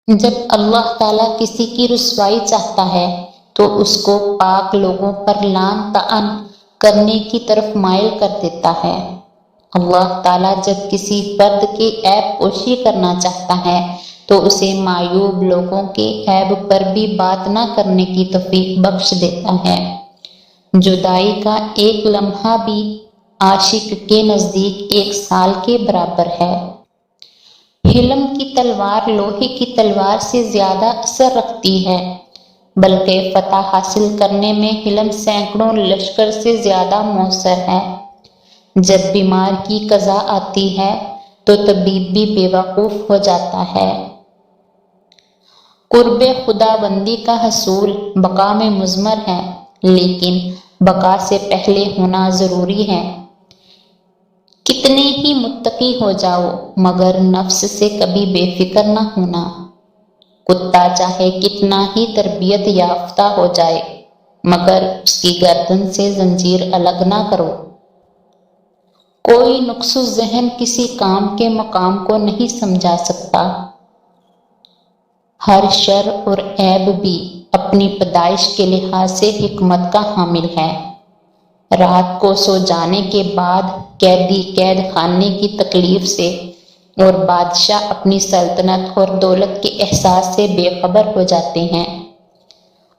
جب اللہ تعالیٰ کسی کی رسوائی چاہتا ہے تو اس کو پاک لوگوں پر لعن طعن کرنے کی طرف مائل کر دیتا ہے۔ اللہ تعالیٰ جب کسی فرد کی عیب پوشی کرنا چاہتا ہے تو اسے معیوب لوگوں کے عیب پر بھی بات نہ کرنے کی توفیق بخش دیتا ہے۔ جدائی کا ایک لمحہ بھی عاشق کے نزدیک 1 سال کے برابر ہے۔ حلم کی تلوار لوہے کی تلوار سے زیادہ اثر رکھتی ہے، بلکہ فتح حاصل کرنے میں حلم سینکڑوں لشکر سے زیادہ مؤثر ہے۔ جب بیمار کی قضا آتی ہے تو طبیب بھی بے وقوف ہو جاتا ہے۔ قرب خدا بندی کا حصول بقا میں مضمر ہے، لیکن بقا سے پہلے ہونا ضروری ہے۔ کتنے ہی متقی ہو جاؤ مگر نفس سے کبھی بے فکر نہ ہونا۔ کتا چاہے کتنا ہی تربیت یافتہ ہو جائے مگر اس کی گردن سے زنجیر الگ نہ کرو۔ کوئی نقص ذہن کسی کام کے مقام کو نہیں سمجھا سکتا۔ ہر شر اور عیب بھی اپنی پیدائش کے لحاظ سے حکمت کا حامل ہے۔ رات کو سو جانے کے بعد قیدی قید خانے کی تکلیف سے اور بادشاہ اپنی سلطنت اور دولت کے احساس سے بے خبر ہو جاتے ہیں۔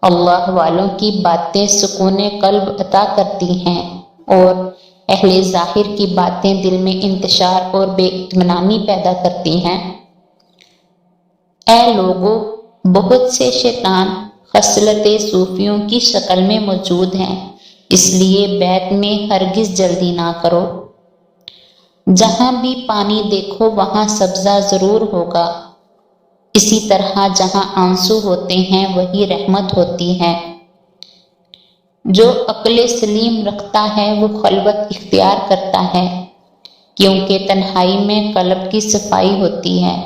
اللہ والوں کی باتیں سکون قلب عطا کرتی ہیں اور اہل ظاہر کی باتیں دل میں انتشار اور بے اطمینانی پیدا کرتی ہیں۔ اے لوگو، بہت سے شیطان خصلت صوفیوں کی شکل میں موجود ہیں، اس لیے بیت میں ہرگز جلدی نہ کرو۔ جہاں بھی پانی دیکھو وہاں سبزہ ضرور ہوگا، اسی طرح جہاں آنسو ہوتے ہیں وہی رحمت ہوتی ہے۔ جو عقل سلیم رکھتا ہے وہ خلوت اختیار کرتا ہے، کیونکہ تنہائی میں قلب کی صفائی ہوتی ہے۔